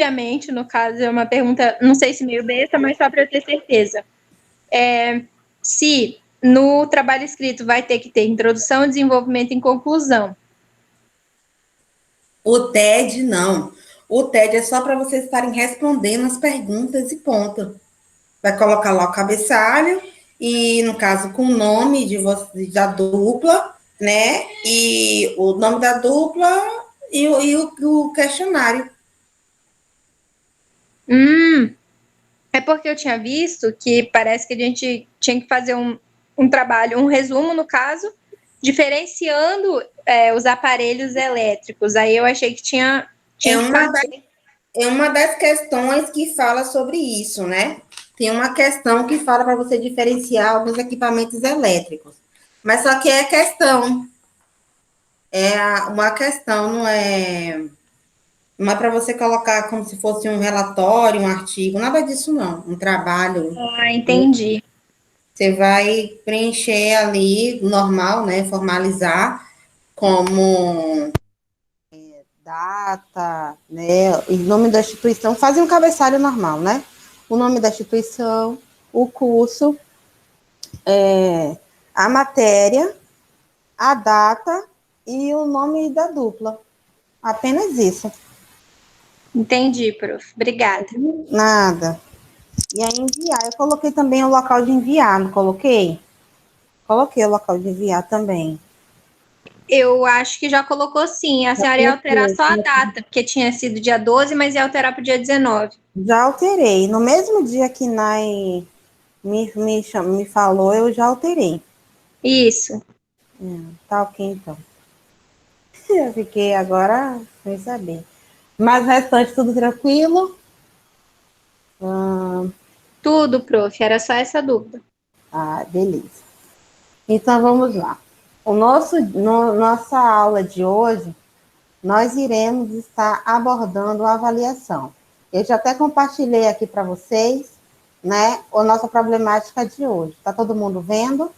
obviamente, no caso, é uma pergunta, não sei se meio besta, mas só para eu ter certeza. Se no trabalho escrito vai ter que ter introdução, desenvolvimento e conclusão. O TED, não. O TED é só para vocês estarem respondendo as perguntas e ponto. Vai colocar lá o cabeçalho e, no caso, com o nome da dupla, né? E o nome da dupla e o questionário. É porque eu tinha visto que parece que a gente tinha que fazer um trabalho, um resumo, no caso, diferenciando os aparelhos elétricos. Aí eu achei que tinha que fazer. É uma das questões que fala sobre isso, né? Tem uma questão que fala para você diferenciar alguns equipamentos elétricos. Mas só que é questão. Uma questão, não é para você colocar como se fosse um relatório, um artigo, nada disso não. Um trabalho. Ah, entendi. Você vai preencher ali, normal, né? Formalizar como data, né? O nome da instituição, fazem um cabeçalho normal, né? O nome da instituição, o curso, a matéria, a data e o nome da dupla. Apenas isso. Entendi, prof. Obrigada. Nada. E aí enviar. Eu coloquei também o local de enviar, não coloquei? Coloquei o local de enviar também. Eu acho que já colocou sim. A senhora ia alterar só a data, porque tinha sido dia 12, mas ia alterar para o dia 19. Já alterei. No mesmo dia que Nai me falou, eu já alterei. Isso. Tá ok, então. Eu fiquei agora sem saber. Mas o restante tudo tranquilo? Tudo, prof. Era só essa dúvida. Beleza. Então vamos lá. Nossa aula de hoje, nós iremos estar abordando a avaliação. Eu já até compartilhei aqui para vocês, né, a nossa problemática de hoje. Está todo mundo vendo?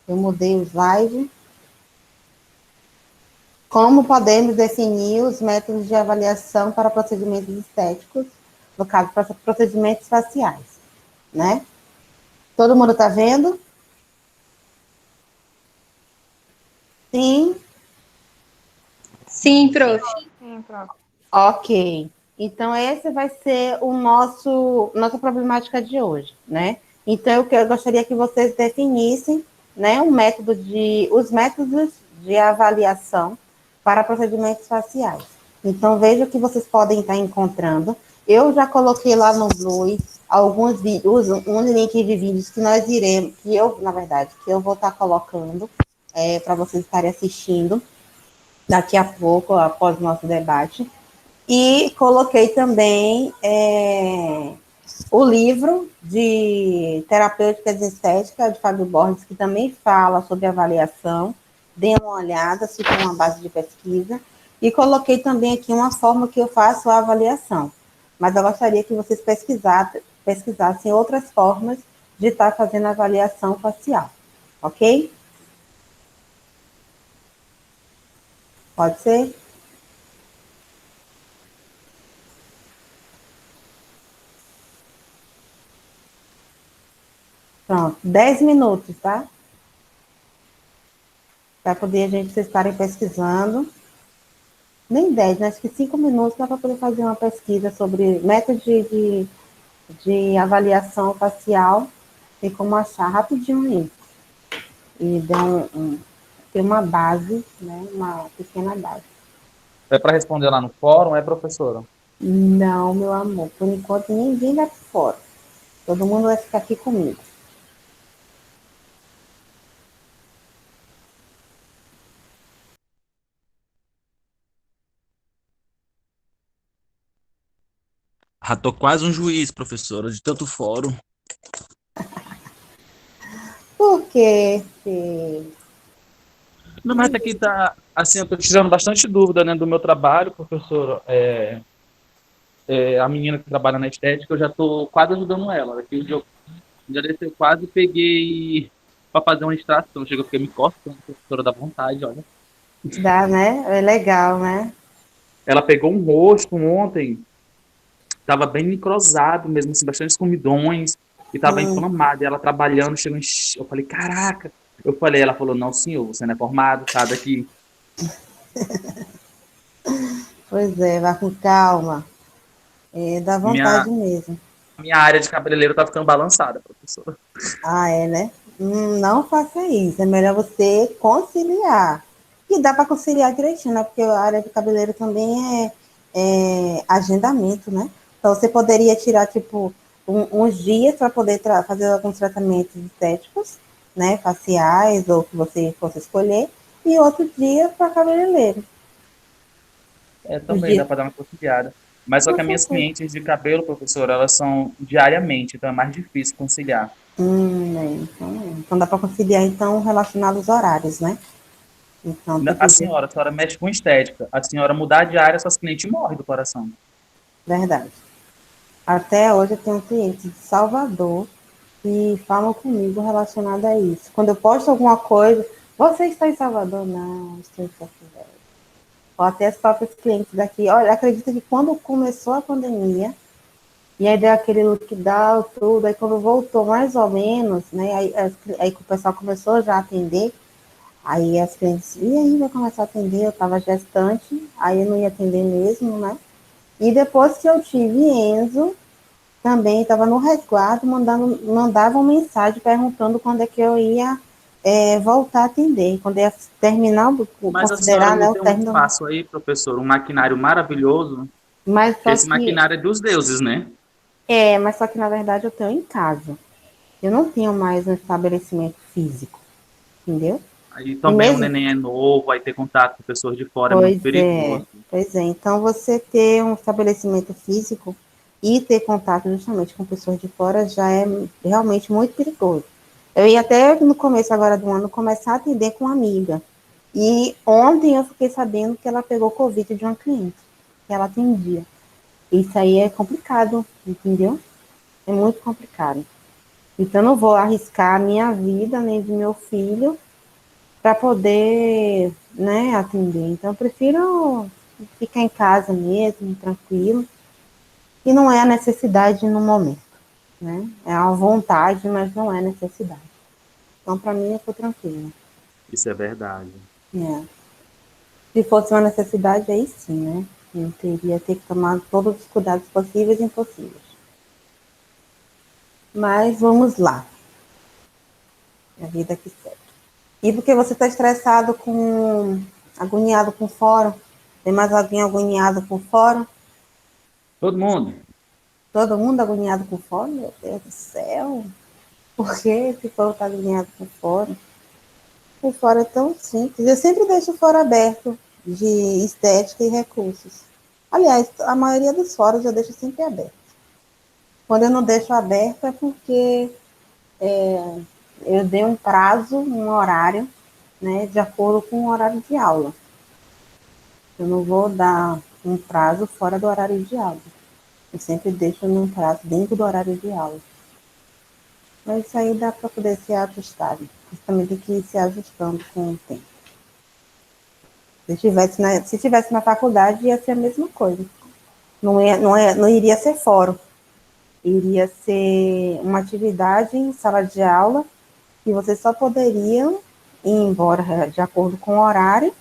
Eu mudei o slide. Como podemos definir os métodos de avaliação para procedimentos estéticos, no caso, para procedimentos faciais, né? Todo mundo está vendo? Sim? Sim, prof. Sim, prof. Ok. Então, esse vai ser o nossa problemática de hoje, né? Então, eu gostaria que vocês definissem, né, os métodos de avaliação para procedimentos faciais. Então, veja o que vocês podem estar encontrando. Eu já coloquei lá no Blue alguns vídeos, um link de vídeos que nós iremos, que eu vou estar colocando para vocês estarem assistindo daqui a pouco, após o nosso debate. E coloquei também o livro de Terapêuticas Estéticas, de Fábio Borges, que também fala sobre avaliação. Dê uma olhada, se tem uma base de pesquisa. E coloquei também aqui uma forma que eu faço a avaliação. Mas eu gostaria que vocês pesquisassem outras formas de estar fazendo a avaliação facial. Ok? Pode ser? Pronto, 10 minutos, tá? Para poder vocês estarem pesquisando. Nem 10, né? Acho que 5 minutos dá para poder fazer uma pesquisa sobre métodos de avaliação facial e como achar rapidinho isso. E ter uma base, né? Uma pequena base. É para responder lá no fórum, professora? Não, meu amor, por enquanto ninguém vai para fora. Todo mundo vai ficar aqui comigo. Já tô quase um juiz, professora, de tanto fórum. Por quê? Não, mas aqui tá, assim, eu tô tirando bastante dúvida, né, do meu trabalho, professora. A menina que trabalha na estética, eu já tô quase ajudando ela. Aqui eu quase peguei para fazer uma extração. Chega, eu fiquei me coçando, professora, da vontade, olha. Dá, né? É legal, né? Ela pegou um rosto ontem, tava bem necrosado mesmo, assim, bastante comidões, e tava inflamado, e ela trabalhando, chegou eu falei, caraca, eu falei, ela falou, não, senhor, você não é formado, sai daqui. Pois é, vá com calma. Dá Minha, vontade mesmo. minha área de cabeleireiro tá ficando balançada, professora. Ah, é, né? Não faça isso. É melhor você conciliar. E dá para conciliar direitinho, né? Porque a área de cabeleireiro também é agendamento, né? Então você poderia tirar, tipo, uns dias para poder fazer alguns tratamentos estéticos, né? Faciais, ou que você fosse escolher, e outro dia para cabeleireiro. É, Os também dá dias, para dar uma conciliada. Mas só com que as minhas certeza. clientes de cabelo, professora, elas são diariamente, então é mais difícil conciliar. Então dá para conciliar, então, relacionado aos horários, né? Então tem que ver. A senhora mexe com estética. A senhora mudar de área, suas clientes morrem do coração. Verdade. Até hoje eu tenho clientes de Salvador que falam comigo relacionado a isso. Quando eu posto alguma coisa, você está em Salvador? Não, estou em Porto Velho. Ou até os próprios clientes daqui. Olha, acredita que quando começou a pandemia, e aí deu aquele lockdown, tudo, aí quando voltou mais ou menos, né, aí que o pessoal começou já a atender, aí as clientes, e aí vai começar a atender, eu estava gestante, aí eu não ia atender mesmo, né? E depois que eu tive Enzo, também estava no resguardo, mandava uma mensagem perguntando quando é que eu ia voltar a atender, quando ia terminar, Mas a senhora considerar, não né, o tem um término. espaço aí, professor, um maquinário maravilhoso. Mas só Esse que, maquinário é dos deuses, né? mas só que na verdade eu tenho em casa. Eu não tenho mais um estabelecimento físico, entendeu? Aí E também o mesmo, neném é novo, aí ter contato com pessoas de fora é muito pois é, perigoso. pois é. Então você ter um estabelecimento físico e ter contato justamente com pessoas de fora já é realmente muito perigoso. Eu ia até no começo agora do ano começar a atender com uma amiga. E ontem eu fiquei sabendo que ela pegou Covid de uma cliente que ela atendia. Isso aí é complicado, entendeu? É muito complicado. Então eu não vou arriscar a minha vida nem de meu filho para poder, né, atender. Então eu prefiro ficar em casa mesmo, tranquilo. E não é a necessidade no momento, né? É a vontade, mas não é necessidade. Então para mim eu tô tranquila. Isso é verdade. É. Se fosse uma necessidade, aí sim, né? Eu teria que tomar todos os cuidados possíveis e impossíveis. Mas vamos lá. É a vida que segue. E porque você está estressado agoniado com o fórum? Tem mais alguém agoniado com o fórum? Todo mundo. Todo mundo agoniado com o fórum? Meu Deus do céu. Por que esse povo está agoniado com o fórum? O fórum é tão simples. Eu sempre deixo o fórum aberto de estética e recursos. Aliás, a maioria dos fóruns eu deixo sempre aberto. Quando eu não deixo aberto é porque eu dei um prazo, um horário, né, de acordo com o horário de aula. Eu não vou dar um prazo fora do horário de aula. Eu sempre deixo um prazo dentro do horário de aula. Mas isso aí dá para poder ser ajustado. Você também tem que ir se ajustando com o tempo. Se tivesse na faculdade, ia ser a mesma coisa. Não iria ser fórum. Iria ser uma atividade em sala de aula e vocês só poderiam ir embora de acordo com o horário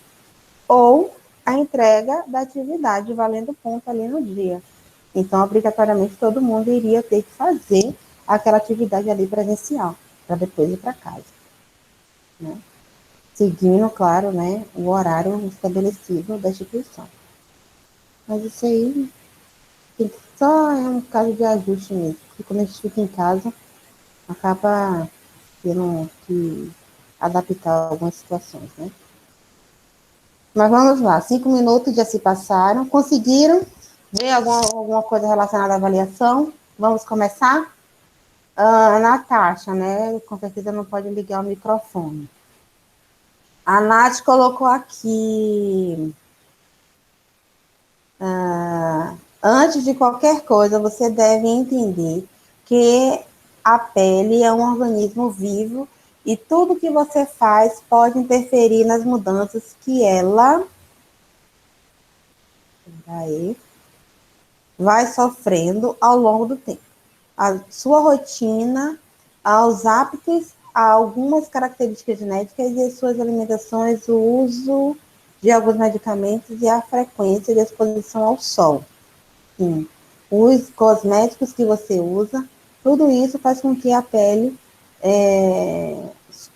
ou a entrega da atividade valendo ponto ali no dia. Então, obrigatoriamente, todo mundo iria ter que fazer aquela atividade ali presencial, para depois ir para casa. Né? Seguindo, claro, né, o horário estabelecido da instituição. Mas isso aí só é um caso de ajuste mesmo, porque quando a gente fica em casa, acaba tendo que adaptar algumas situações, né? Mas vamos lá, 5 minutos já se passaram. Conseguiram ver alguma coisa relacionada à avaliação? Vamos começar? Natasha, né? Com certeza não pode ligar o microfone. A Nath colocou aqui. Antes de qualquer coisa, você deve entender que a pele é um organismo vivo e tudo que você faz pode interferir nas mudanças que ela. Aí. vai sofrendo ao longo do tempo. A sua rotina, aos hábitos, a algumas características genéticas e as suas alimentações, o uso de alguns medicamentos e a frequência de exposição ao sol. Sim. Os cosméticos que você usa, tudo isso faz com que a pele,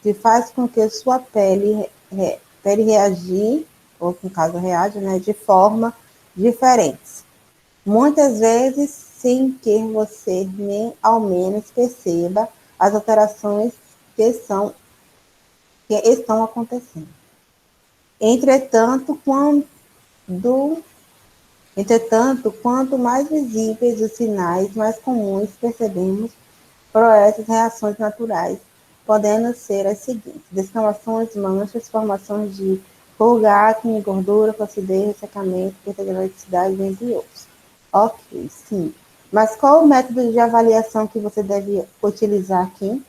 que faz com que a sua pele reagir, ou no caso reage, né, de forma diferente. Muitas vezes, sem que você nem ao menos perceba as alterações que estão acontecendo. Entretanto, quanto mais visíveis os sinais, mais comuns percebemos por essas reações naturais, podendo ser as seguintes: descamações, manchas, formações de pulga, acne, gordura, flacidez, ressecamento, perda de elasticidade, entre outros. Ok, sim. Mas qual o método de avaliação que você deve utilizar aqui?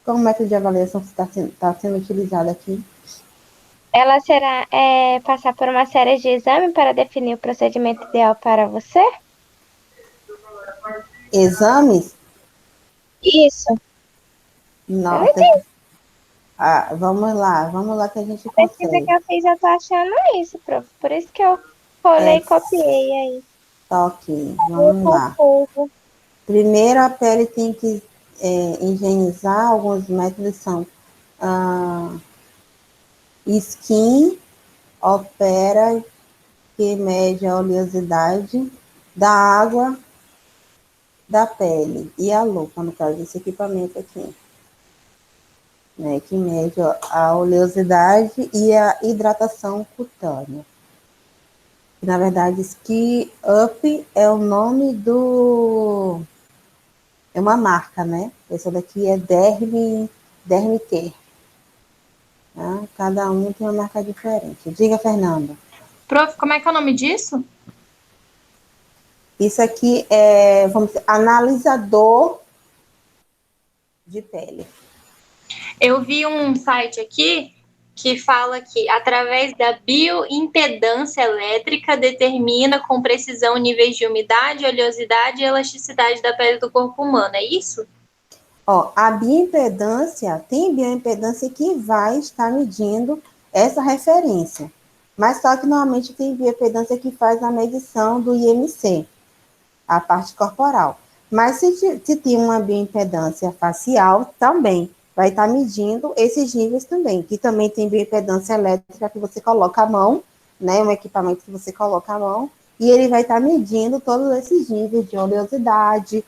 Qual o método de avaliação que está sendo utilizado aqui? Ela será passar por uma série de exames para definir o procedimento ideal para você? Exames? Isso. Nossa. Vamos lá que a gente A pesquisa consegue. que eu fiz, eu tô achando isso, prof. Por isso que eu colei e copiei aí. Tá ok, vamos lá. Primeiro, a pele tem que higienizar. Alguns métodos são skin, opera, que mede a oleosidade da água da pele, e a lupa, no caso desse equipamento aqui, né, que mede a oleosidade e a hidratação cutânea. Na verdade, Ski Up é o nome é uma marca, né? Essa daqui é Derme Care. Tá? Cada um tem uma marca diferente. Diga, Fernanda. Prof, como é que é o nome disso? Isso aqui é, vamos dizer, analisador de pele. Eu vi um site aqui que fala que, através da bioimpedância elétrica, determina com precisão níveis de umidade, oleosidade e elasticidade da pele do corpo humano. É isso? Ó, a bioimpedância, tem bioimpedância que vai estar medindo essa referência. Mas só que normalmente tem bioimpedância que faz a medição do IMC, a parte corporal. Mas se tem uma bioimpedância facial, também vai estar medindo esses níveis também, que também tem bioimpedância elétrica que você coloca a mão, né, um equipamento que você coloca a mão, e ele vai estar medindo todos esses níveis de oleosidade,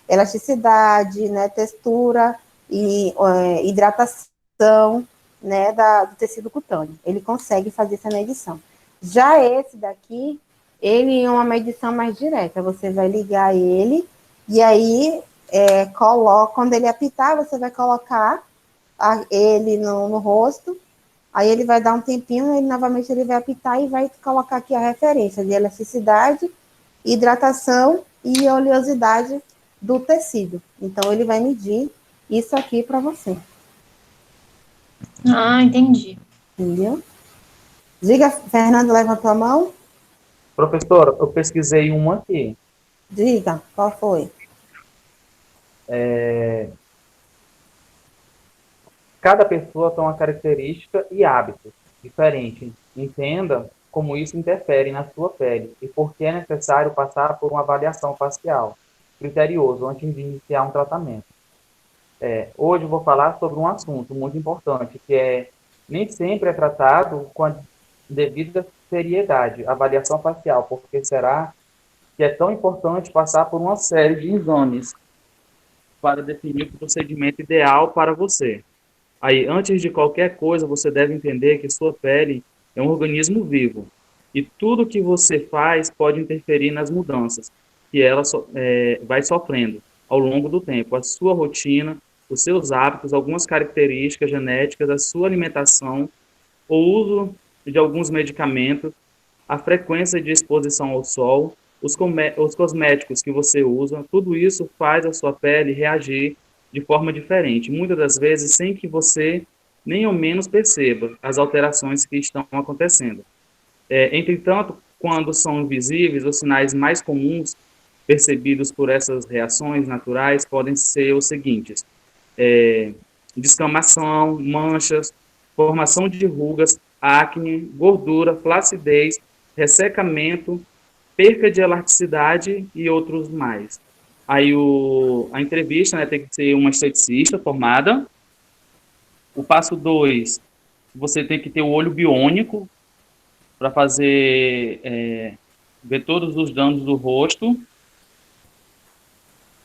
elasticidade, né, textura e hidratação, né, do tecido cutâneo. Ele consegue fazer essa medição. Já esse daqui, ele é uma medição mais direta. Você vai ligar ele e aí quando ele apitar, você vai colocar ele no rosto. Aí ele vai dar um tempinho, ele novamente ele vai apitar e vai colocar aqui a referência de elasticidade, hidratação e oleosidade do tecido. Então ele vai medir isso aqui para você. Ah, entendi. Entendeu? Diga, Fernando, levantou a mão? Professora, eu pesquisei uma aqui. Diga, qual foi? Cada pessoa tem uma característica e hábitos diferentes. Entenda como isso interfere na sua pele e por que é necessário passar por uma avaliação facial criterioso antes de iniciar um tratamento. Hoje eu vou falar sobre um assunto muito importante, que nem sempre é tratado com a devida seriedade, avaliação facial, porque será que é tão importante passar por uma série de exames para definir o procedimento ideal para você. Aí, antes de qualquer coisa, você deve entender que sua pele é um organismo vivo e tudo que você faz pode interferir nas mudanças que ela vai sofrendo ao longo do tempo. A sua rotina, os seus hábitos, algumas características genéticas, a sua alimentação, o uso de alguns medicamentos, a frequência de exposição ao sol, os cosméticos que você usa, tudo isso faz a sua pele reagir de forma diferente, muitas das vezes sem que você nem ao menos perceba as alterações que estão acontecendo. Entretanto, quando são invisíveis, os sinais mais comuns percebidos por essas reações naturais podem ser os seguintes: descamação, manchas, formação de rugas, acne, gordura, flacidez, ressecamento, perca de elasticidade e outros mais. Aí a entrevista, né, tem que ser uma esteticista formada. O passo 2, você tem que ter o olho biônico para fazer ver todos os danos do rosto.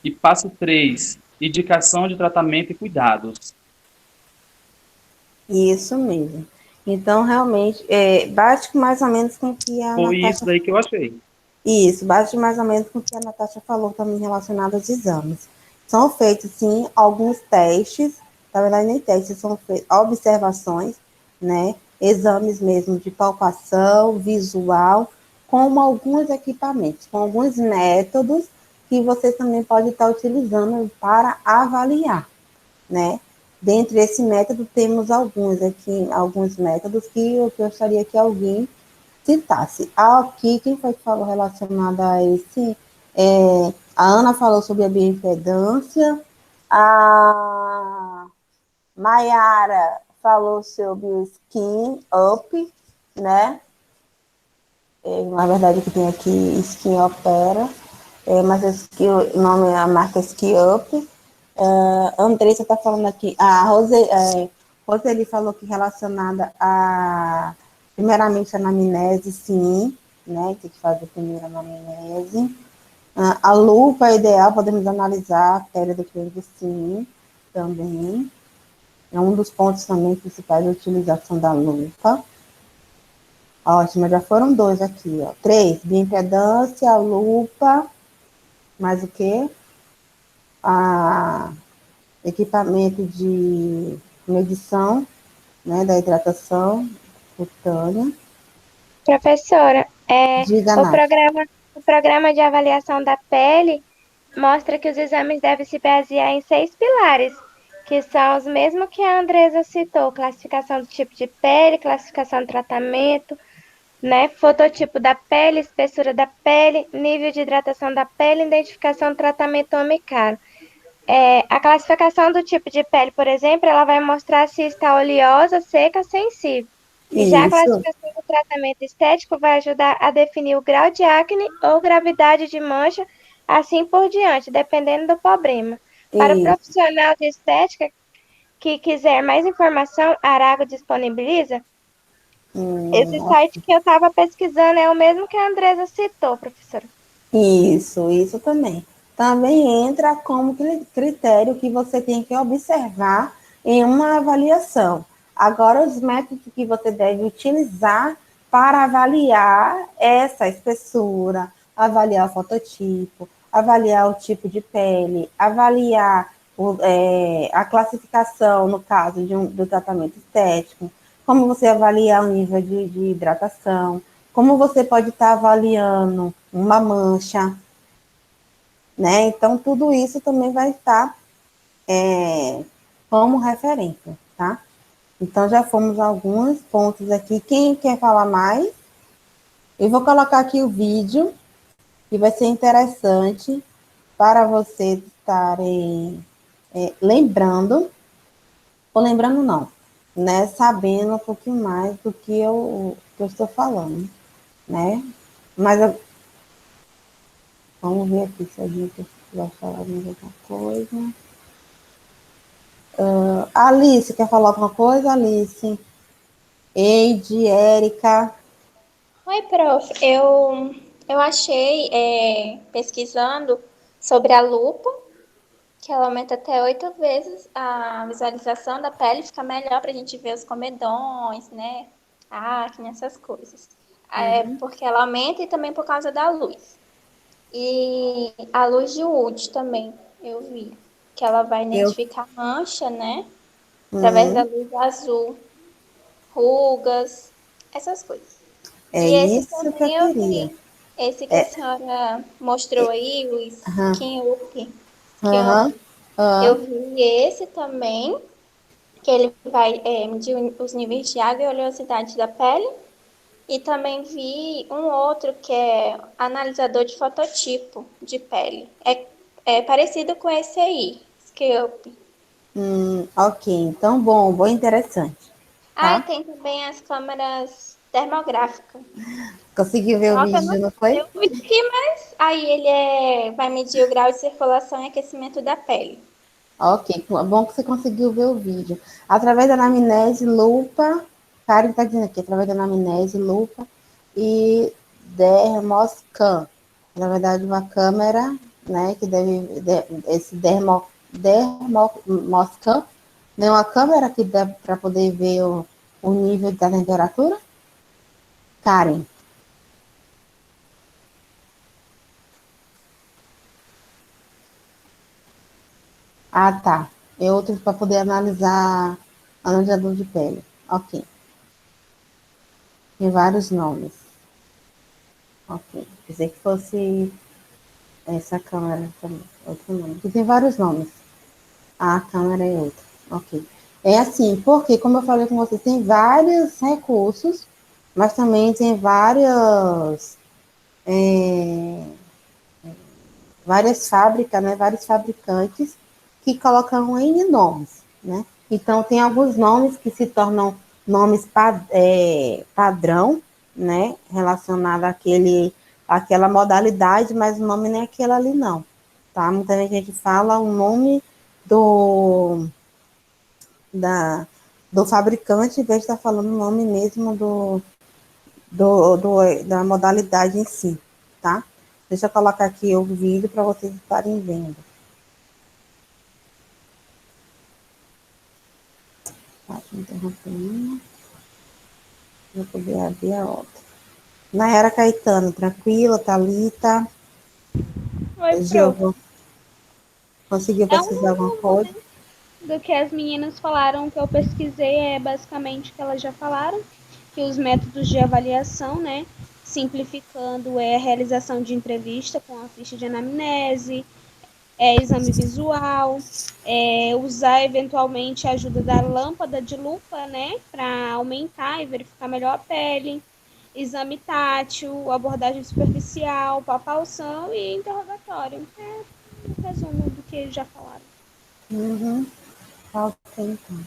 E passo 3, indicação de tratamento e cuidados. Isso mesmo. Então, realmente, bate mais ou menos com o que a Foi Natasha... isso daí que eu achei. Isso, bate mais ou menos com o que a Natasha falou também relacionado aos exames. São feitos, sim, alguns testes, na verdade nem testes, são feitos observações, né? Exames mesmo de palpação, visual, como alguns equipamentos, com alguns métodos que você também pode estar utilizando para avaliar, né? Dentre esse método, temos alguns aqui, alguns métodos que eu gostaria que alguém citasse. Aqui, quem foi que falou relacionado a esse? A Ana falou sobre a bioimpedância, a Maiara falou sobre o Skin Up, né? Na verdade, que tem aqui Skin Opera, mas o nome é a marca Skin Up. A Andressa está falando aqui, a Roseli falou que relacionada a, primeiramente, a anamnese, sim, né, tem que fazer primeiro a anamnese. A lupa é ideal, podemos analisar a pele do cliente, sim, também. É um dos pontos também principais da utilização da lupa. Ótimo, já foram 2 aqui, ó. 3, bioimpedância, lupa, mais o quê? Equipamento de medição, né, da hidratação cutânea. Professora, Diga, o Nath. programa de avaliação da pele mostra que os exames devem se basear em 6 pilares, que são os mesmos que a Andresa citou: classificação do tipo de pele, classificação do tratamento, né, fototipo da pele, espessura da pele, nível de hidratação da pele, identificação do tratamento homem-caro. A classificação do tipo de pele, por exemplo, ela vai mostrar se está oleosa, seca, sensível. E já a Isso, classificação do tratamento estético vai ajudar a definir o grau de acne ou gravidade de mancha, assim por diante, dependendo do problema. Para o isso. profissional de estética que quiser mais informação, a Arago disponibiliza. Esse site que eu estava pesquisando é o mesmo que a Andresa citou, professora. Isso também. Também entra como critério que você tem que observar em uma avaliação. Agora, os métodos que você deve utilizar para avaliar essa espessura, avaliar o fototipo, avaliar o tipo de pele, avaliar a classificação, no caso do tratamento estético, como você avaliar o nível de hidratação, como você pode estar avaliando uma mancha, né? Então, tudo isso também vai estar como referência, tá? Então, já fomos a alguns pontos aqui. Quem quer falar mais? Eu vou colocar aqui o vídeo, que vai ser interessante para vocês estarem lembrando, ou lembrando não, né? Sabendo um pouquinho mais do que eu estou falando, né? Mas vamos ver aqui se a gente vai falar de alguma coisa. Alice, quer falar alguma coisa, Alice? Eide, Érica. Oi, prof. Eu achei, pesquisando sobre a lupa, que ela aumenta até 8 vezes a visualização da pele, fica melhor para a gente ver os comedões, né? Acne, essas coisas. Porque ela aumenta e também por causa da luz. E a luz de Wood também, eu vi. Que ela vai Eu, identificar mancha, né? Através da luz azul, rugas, essas coisas. é E esse isso que eu também eu queria. vi. Esse que a senhora mostrou aí, o Aham, Skin Up, Skin aham, Up. Eu aham. vi esse também, que ele vai medir os níveis de água e oleosidade da pele. E também vi um outro que é analisador de fototipo de pele. É parecido com esse aí, SkillUp. Ok, então bom, interessante, Ah, e tá? tem também as câmeras termográficas. Conseguiu ver o Nossa, eu não vídeo, não foi? eu vi aqui, mas aí vai medir o grau de circulação e aquecimento da pele. Ok, bom que você conseguiu ver o vídeo. Através da anamnese, lupa, Karen está dizendo aqui, através da anamnese, lupa e dermoscan. Na verdade, uma câmera, né, que deve, esse dermoscan, né, uma câmera que dá para poder ver o nível da temperatura. Karen, tá. É outro para poder analisar analisador de pele. Ok. Tem vários nomes. Ok. Pensei que fosse essa câmera também. Outro nome. Porque tem vários nomes. A câmera é outra. Ok. É assim, porque, como eu falei com você, tem vários recursos, mas também tem várias fábricas, né, vários fabricantes que colocam N nomes, né? Então, tem alguns nomes que se tornam nomes padrão, né, relacionado àquela modalidade, mas o nome não é aquele ali, não, tá? Muita gente fala o nome do, da, do fabricante, em vez de estar falando o nome mesmo da modalidade em si, tá? Deixa eu colocar aqui o vídeo para vocês estarem vendo. Tá, deixa eu interromper uma, para poder abrir a outra. Nayara Caetano, tranquila, Thalita, Oi, prof. Giovana, conseguiu É um pesquisar alguma resumo, coisa? né, do que as meninas falaram, que eu pesquisei, é basicamente o que elas já falaram, que os métodos de avaliação, né, simplificando, é a realização de entrevista com a ficha de anamnese, exame visual, usar eventualmente a ajuda da lâmpada de lupa, né, para aumentar e verificar melhor a pele, exame tátil, abordagem superficial, palpação e interrogatório. É um resumo do que já falaram. Uhum. Ok, então.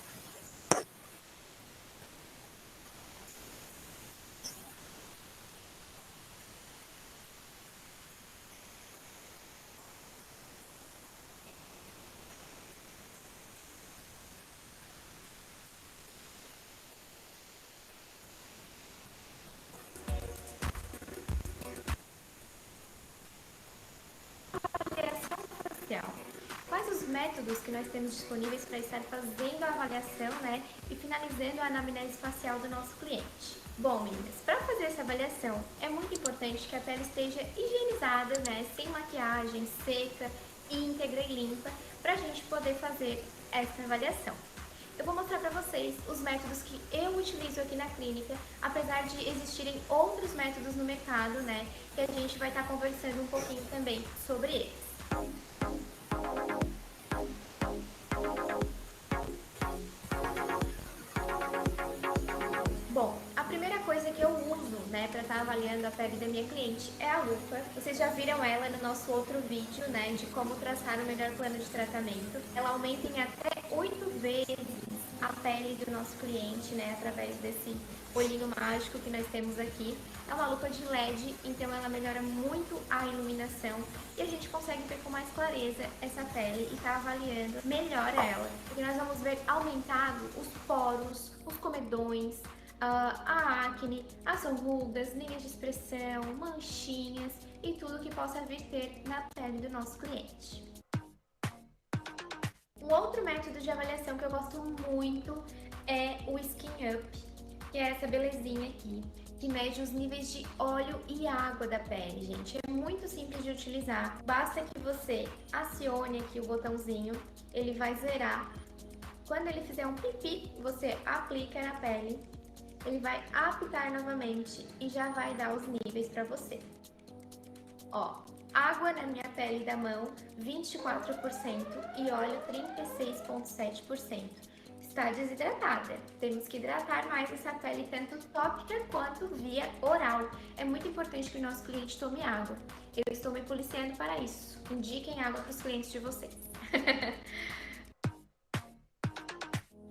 Avaliação facial. Quais os métodos que nós temos disponíveis para estar fazendo a avaliação, né, e finalizando a anamnese facial do nosso cliente? Bom, meninas, para fazer essa avaliação é muito importante que a pele esteja higienizada, né, sem maquiagem, seca, íntegra e limpa, para a gente poder fazer essa avaliação. Eu vou mostrar para vocês os métodos que eu utilizo aqui na clínica, apesar de existirem outros métodos no mercado, né, que a gente vai estar conversando um pouquinho também sobre eles. Bom, a primeira coisa que eu uso, né, para estar avaliando a pele da minha cliente é a lupa. Vocês já viram ela no nosso outro vídeo, né, de como traçar o melhor plano de tratamento. Ela aumenta em até 8 vezes a pele do nosso cliente, né, através desse olhinho mágico que nós temos aqui. É uma lupa de LED, então ela melhora muito a iluminação e a gente consegue ver com mais clareza essa pele e tá avaliando melhor ela. Porque nós vamos ver aumentado os poros, os comedões, a acne, as rugas, linhas de expressão, manchinhas e tudo que possa vir ter na pele do nosso cliente. Um outro método de avaliação que eu gosto muito é o Skin Up, que é essa belezinha aqui, que mede os níveis de óleo e água da pele, gente. É muito simples de utilizar, basta que você acione aqui o botãozinho, ele vai zerar. Quando ele fizer um pipi, você aplica na pele, ele vai apitar novamente e já vai dar os níveis para você. Ó, água na minha pele da mão, 24% e óleo 36,7%. está desidratada. Temos que hidratar mais essa pele, tanto tópica quanto via oral. É muito importante que o nosso cliente tome água. Eu estou me policiando para isso. Indiquem água para os clientes de vocês.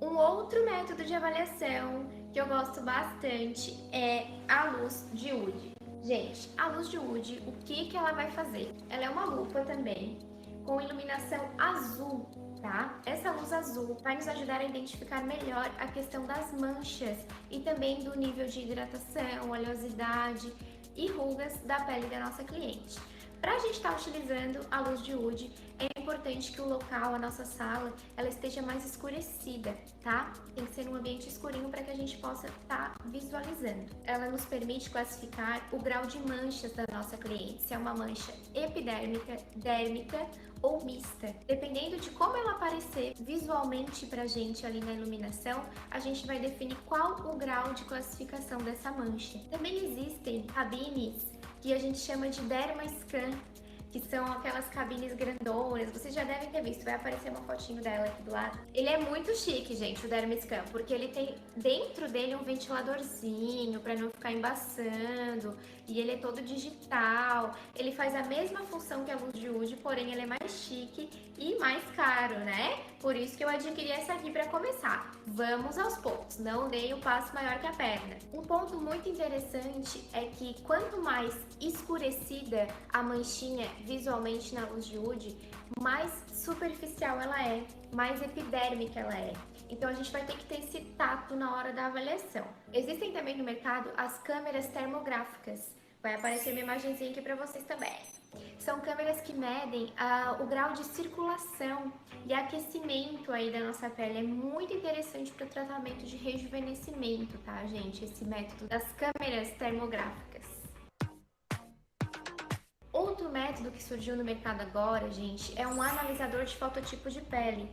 Um outro método de avaliação que eu gosto bastante é a luz de Wood. Gente, a luz de Wood, o que ela vai fazer? Ela é uma lupa também, com iluminação azul, tá? Essa luz azul vai nos ajudar a identificar melhor a questão das manchas e também do nível de hidratação, oleosidade e rugas da pele da nossa cliente. Para a gente estar utilizando a luz de Wood, é importante que o local, a nossa sala, ela esteja mais escurecida, tá? Tem que ser num ambiente escurinho para que a gente possa estar visualizando. Ela nos permite classificar o grau de manchas da nossa cliente, se é uma mancha epidérmica, dérmica ou mista. Dependendo de como ela aparecer visualmente pra gente ali na iluminação, a gente vai definir qual o grau de classificação dessa mancha. Também existem cabines que a gente chama de Dermascan, que são aquelas cabines grandonas, vocês já devem ter visto, vai aparecer uma fotinho dela aqui do lado. Ele é muito chique, gente, o Dermascan, porque ele tem dentro dele um ventiladorzinho para não ficar embaçando, e ele é todo digital, ele faz a mesma função que a luz de Wood, porém ele é mais chique e mais caro, né? Por isso que eu adquiri essa aqui para começar. Vamos aos poucos, não dei o passo maior que a perna. Um ponto muito interessante é que quanto mais escurecida a manchinha visualmente na luz de Wood, mais superficial ela é, mais epidérmica ela é. Então a gente vai ter que ter esse tato na hora da avaliação. Existem também no mercado as câmeras termográficas. Vai aparecer uma imagenzinha aqui para vocês também. São câmeras que medem o grau de circulação e aquecimento aí da nossa pele. É muito interessante para o tratamento de rejuvenescimento, tá, gente? Esse método das câmeras termográficas. Outro método que surgiu no mercado agora, gente, é um analisador de fototipo de pele.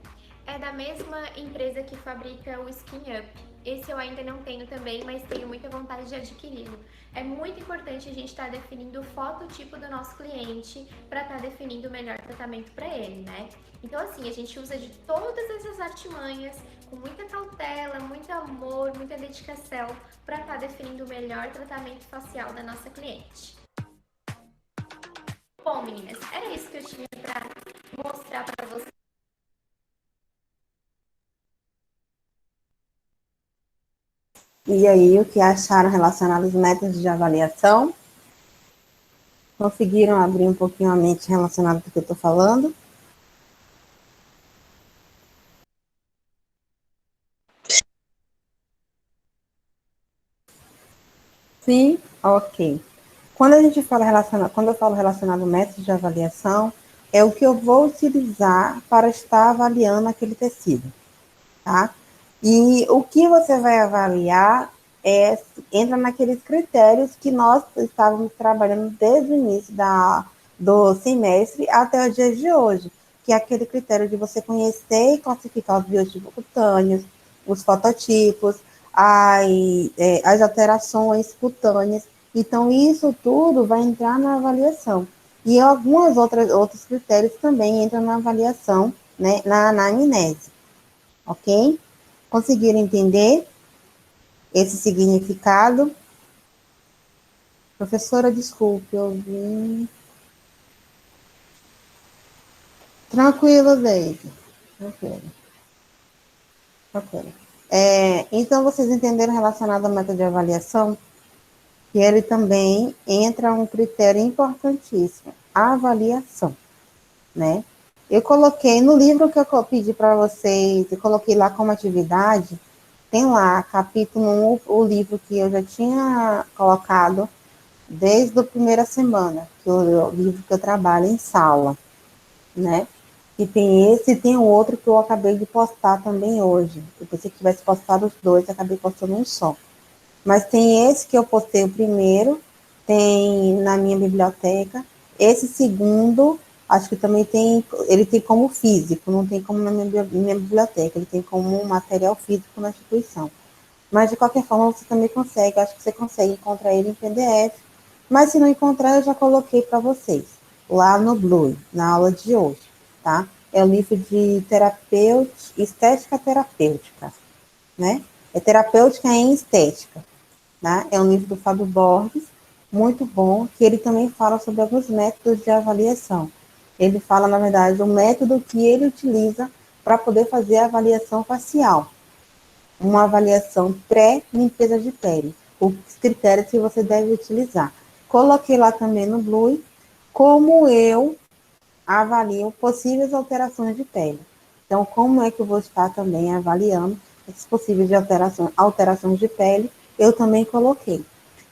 É da mesma empresa que fabrica o Skin Up. Esse eu ainda não tenho também, mas tenho muita vontade de adquiri-lo. É muito importante a gente estar definindo o fototipo do nosso cliente para estar definindo o melhor tratamento para ele, né? Então assim, a gente usa de todas essas artimanhas, com muita cautela, muito amor, muita dedicação, para estar definindo o melhor tratamento facial da nossa cliente. Bom, meninas, era isso que eu tinha para mostrar para vocês. E aí, o que acharam relacionado aos métodos de avaliação? Conseguiram abrir um pouquinho a mente relacionado ao que eu estou falando? Sim? Ok. Quando eu falo relacionado ao método de avaliação, é o que eu vou utilizar para estar avaliando aquele tecido, tá? E o que você vai avaliar entra naqueles critérios que nós estávamos trabalhando desde o início do semestre até os dias de hoje, que é aquele critério de você conhecer e classificar os biotipos cutâneos, os fototipos, as alterações cutâneas. Então, isso tudo vai entrar na avaliação. E alguns outros critérios também entram na avaliação, né, na anamnese. Ok? Conseguiram entender esse significado? Professora, desculpe, eu vim... Tranquilo, Deide. Tranquilo. Então, vocês entenderam relacionado ao método de avaliação? Que ele também entra um critério importantíssimo, a avaliação, né? Eu coloquei no livro que eu pedi para vocês, eu coloquei lá como atividade, tem lá, capítulo 1, o livro que eu já tinha colocado desde a primeira semana, que é o livro que eu trabalho em sala, né? E tem esse e tem o outro que eu acabei de postar também hoje. Eu pensei que tivesse postado os dois, acabei postando um só. Mas tem esse que eu postei o primeiro, tem na minha biblioteca. Esse segundo, acho que também ele tem como físico, não tem como na minha biblioteca, ele tem como um material físico na instituição. Mas, de qualquer forma, você também consegue, acho que você consegue encontrar ele em PDF. Mas, se não encontrar, eu já coloquei para vocês, lá no Blue, na aula de hoje, tá? É o livro de estética terapêutica, né? É Terapêutica em Estética, né? É um livro do Fábio Borges, muito bom, que ele também fala sobre alguns métodos de avaliação. Ele fala, na verdade, o método que ele utiliza para poder fazer a avaliação facial, uma avaliação pré-limpeza de pele, os critérios que você deve utilizar. Coloquei lá também no Blue como eu avalio possíveis alterações de pele. Então, como é que eu vou estar também avaliando essas possíveis de alterações de pele? Eu também coloquei.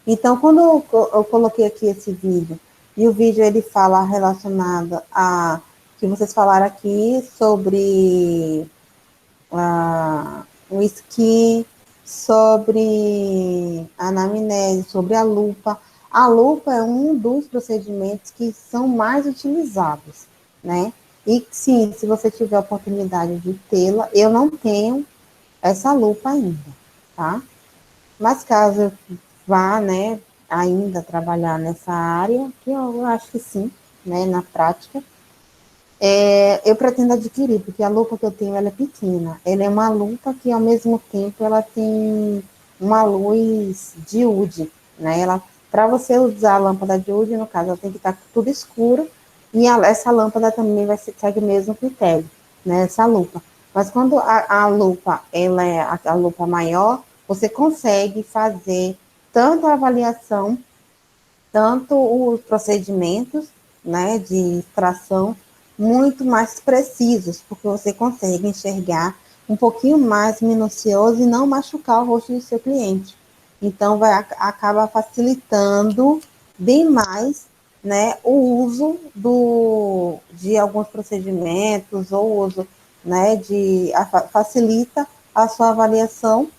Então, quando eu coloquei aqui esse vídeo, e o vídeo ele fala relacionado a que vocês falaram aqui sobre o esqui, sobre a anamnese, sobre a lupa. A lupa é um dos procedimentos que são mais utilizados, né? E sim, se você tiver a oportunidade de tê-la, eu não tenho essa lupa ainda, tá? Mas caso eu vá, né, ainda trabalhar nessa área, que eu acho que sim, né, na prática, eu pretendo adquirir, porque a lupa que eu tenho, ela é pequena. Ela é uma lupa que, ao mesmo tempo, ela tem uma luz de UD, né? Ela, para você usar a lâmpada de UD, no caso, ela tem que estar tudo escuro, e essa lâmpada também vai seguir o mesmo critério, né? Essa lupa. Mas quando a lupa, ela é a lupa maior, você consegue fazer tanto a avaliação, tanto os procedimentos, né, de extração, muito mais precisos, porque você consegue enxergar um pouquinho mais minucioso e não machucar o rosto do seu cliente. Então, acaba facilitando bem mais, né, o uso de alguns procedimentos, ou o uso, né, facilita a sua avaliação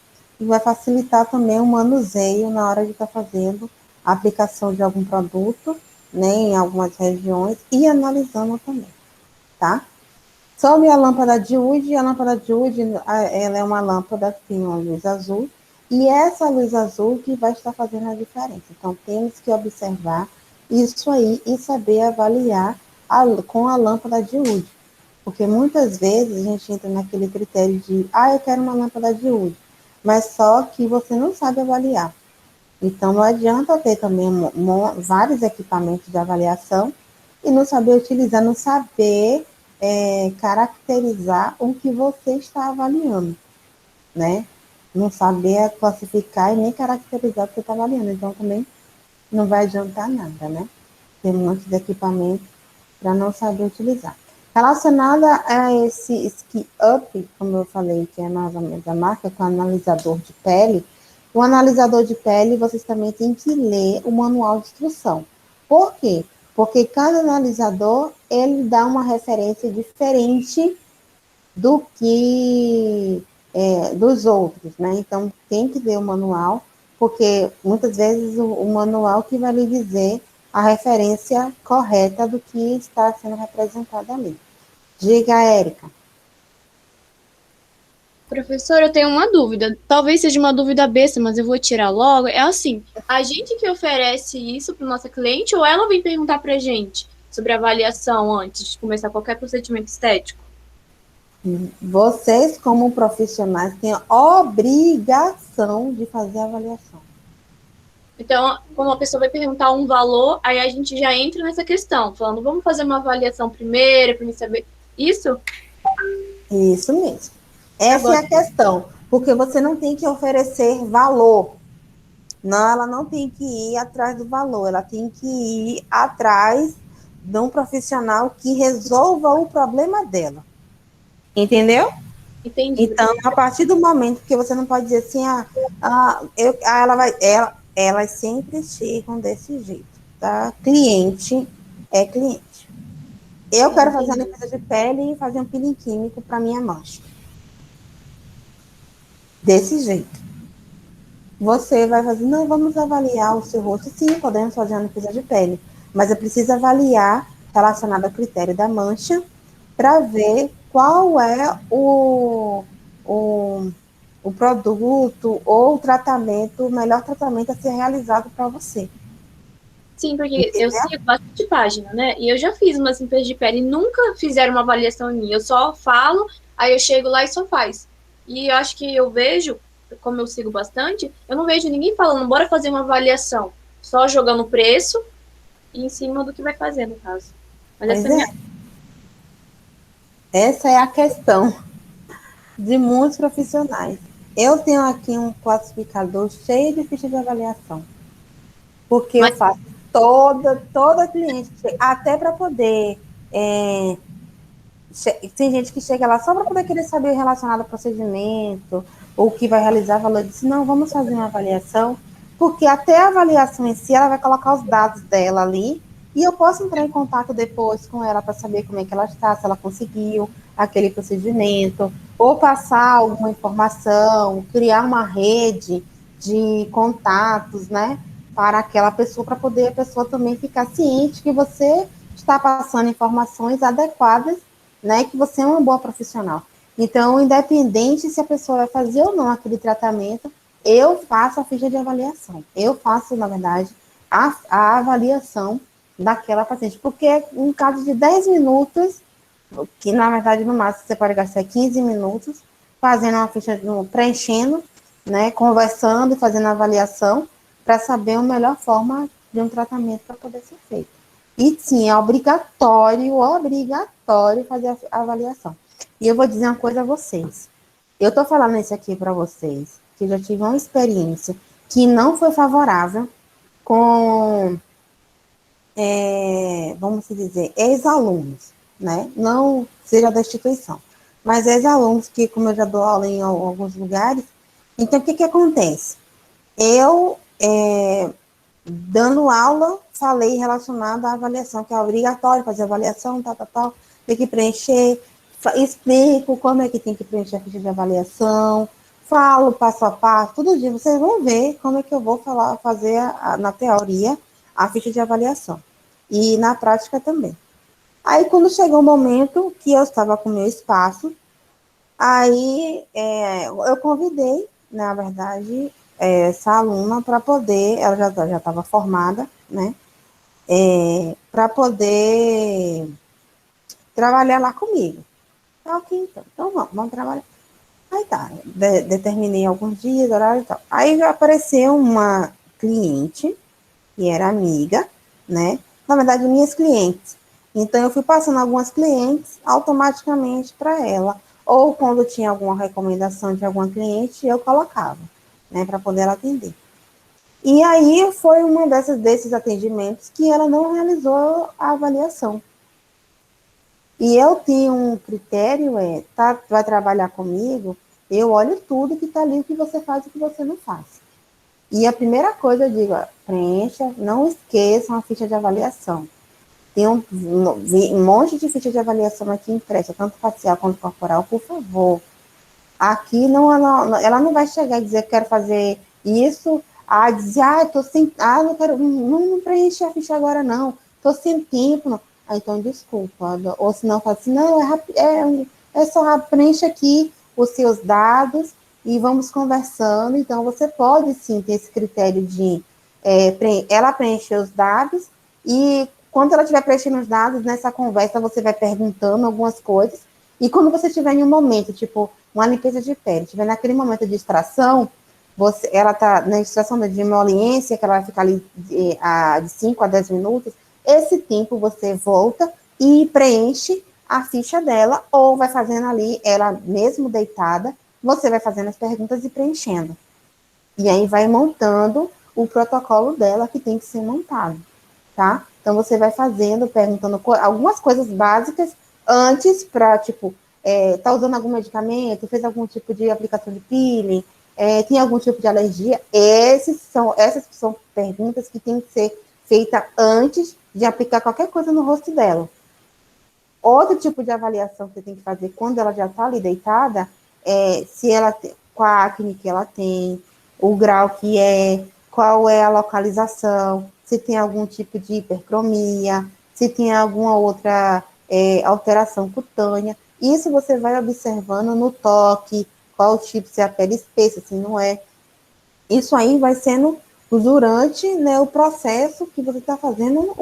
e vai facilitar também o manuseio na hora de estar fazendo a aplicação de algum produto, né, em algumas regiões, e analisando também, tá? Sobre a lâmpada de UD, ela é uma lâmpada que tem uma luz azul, e essa luz azul que vai estar fazendo a diferença. Então, temos que observar isso aí e saber avaliar com a lâmpada de UD. Porque muitas vezes a gente entra naquele critério de, eu quero uma lâmpada de UD, mas só que você não sabe avaliar. Então, não adianta ter também vários equipamentos de avaliação e não saber utilizar, não saber caracterizar o que você está avaliando, né? Não saber classificar e nem caracterizar o que você está avaliando. Então, também não vai adiantar nada, né? Ter um monte de equipamento para não saber utilizar. Relacionada a esse Ski Up, como eu falei, que é mais ou menos a marca, com analisador de pele, o analisador de pele, vocês também têm que ler o manual de instrução. Por quê? Porque cada analisador, ele dá uma referência diferente do que dos outros, né? Então, tem que ler o manual, porque muitas vezes o manual que vai lhe dizer a referência correta do que está sendo representado ali. Diga, Érica. Professor, eu tenho uma dúvida. Talvez seja uma dúvida besta, mas eu vou tirar logo. É assim, a gente que oferece isso para o nosso cliente ou ela vem perguntar para a gente sobre a avaliação antes de começar qualquer procedimento estético? Vocês, como profissionais, têm a obrigação de fazer a avaliação. Então, quando a pessoa vai perguntar um valor, aí a gente já entra nessa questão, falando, vamos fazer uma avaliação primeiro, para me saber. Isso? Isso mesmo. Essa é a questão, porque você não tem que oferecer valor. Não, ela não tem que ir atrás do valor, ela tem que ir atrás de um profissional que resolva o problema dela. Entendeu? Entendi. Então, a partir do momento que você não pode dizer assim, elas sempre chegam desse jeito, tá? Cliente é cliente. Eu quero fazer a limpeza de pele e fazer um peeling químico para minha mancha. Desse jeito. Você vai fazer, não, vamos avaliar o seu rosto. Sim, podemos fazer uma limpeza de pele, mas eu preciso avaliar relacionado ao critério da mancha para ver qual é o produto ou o melhor tratamento a ser realizado para você. Sim, porque eu sigo bastante página, né? E eu já fiz umas limpezas de pele e nunca fizeram uma avaliação em mim. Eu só falo, aí eu chego lá e só faz. E eu acho que eu vejo, como eu sigo bastante, eu não vejo ninguém falando, bora fazer uma avaliação, só jogando preço e em cima do que vai fazer, no caso. Mas Pois essa é a minha. essa é a questão de muitos profissionais. Eu tenho aqui um classificador cheio de fichas de avaliação, porque eu Mas faço toda cliente, até para poder. Tem gente que chega lá só para poder querer saber relacionado ao procedimento, ou que vai realizar valor. Disse, não, vamos fazer uma avaliação, porque até a avaliação em si, ela vai colocar os dados dela ali, e eu posso entrar em contato depois com ela para saber como é que ela está, se ela conseguiu aquele procedimento, ou passar alguma informação, criar uma rede de contatos, né, para aquela pessoa, para poder a pessoa também ficar ciente que você está passando informações adequadas, né, que você é uma boa profissional. Então, independente se a pessoa vai fazer ou não aquele tratamento, eu faço a ficha de avaliação. Eu faço, na verdade, a avaliação daquela paciente, porque em caso de 10 minutos, que na verdade no máximo você pode gastar 15 minutos, fazendo uma ficha, preenchendo, né, conversando e fazendo a avaliação, para saber a melhor forma de um tratamento para poder ser feito. E sim, é obrigatório fazer a avaliação. E eu vou dizer uma coisa a vocês. Eu estou falando isso aqui para vocês, que eu já tive uma experiência que não foi favorável com, vamos dizer, ex-alunos, né? Não seja da instituição, mas ex-alunos que, como eu já dou aula em alguns lugares, então o que acontece? Eu, dando aula, falei relacionado à avaliação, que é obrigatório fazer avaliação, tal, tem que preencher, explico como é que tem que preencher a ficha de avaliação, falo passo a passo, todo dia, vocês vão ver como é que eu vou fazer na teoria a ficha de avaliação, e na prática também. Aí, quando chegou o momento que eu estava com o meu espaço, aí eu convidei, na verdade, essa aluna para poder, ela já estava formada, né, para poder trabalhar lá comigo. Tá, ok, então vamos trabalhar. Aí tá, determinei alguns dias, horário e tal. Aí já apareceu uma cliente, que era amiga, né, na verdade, minhas clientes. Então, eu fui passando algumas clientes automaticamente para ela, ou quando tinha alguma recomendação de alguma cliente, eu colocava, né, para poder ela atender. E aí foi uma desses atendimentos que ela não realizou a avaliação. E eu tenho um critério, vai trabalhar comigo, eu olho tudo que está ali, o que você faz e o que você não faz. E a primeira coisa eu digo, preencha, não esqueçam a ficha de avaliação. Tem um monte de ficha de avaliação aqui impressa, tanto facial quanto corporal, por favor. Aqui ela não vai chegar e dizer que quero fazer isso, dizer, tô sem, não quero, não preenche a ficha agora não, tô sem tempo, não. Então, desculpa, ou se não, fala assim, não, é só preenche aqui os seus dados e vamos conversando. Então, você pode sim ter esse critério de ela preencher os dados e quando ela estiver preenchendo os dados, nessa conversa você vai perguntando algumas coisas e quando você estiver em um momento, tipo, uma limpeza de pele, estiver naquele momento de extração, ela está na extração de emoliência, que ela vai ficar ali de 5 a 10 minutos, esse tempo você volta e preenche a ficha dela, ou vai fazendo ali, ela mesmo deitada, você vai fazendo as perguntas e preenchendo. E aí vai montando o protocolo dela que tem que ser montado, tá? Então, você vai fazendo, perguntando algumas coisas básicas antes para, tipo, tá usando algum medicamento, fez algum tipo de aplicação de peeling, tem algum tipo de alergia. Essas são perguntas que têm que ser feitas antes de aplicar qualquer coisa no rosto dela. Outro tipo de avaliação que você tem que fazer quando ela já está ali deitada se ela tem, qual a acne que ela tem, o grau que qual é a localização, se tem algum tipo de hipercromia, se tem alguma outra alteração cutânea. Isso você vai observando no toque, qual tipo, se é a pele espessa, se não é. Isso aí vai sendo durante, né, o processo que você está fazendo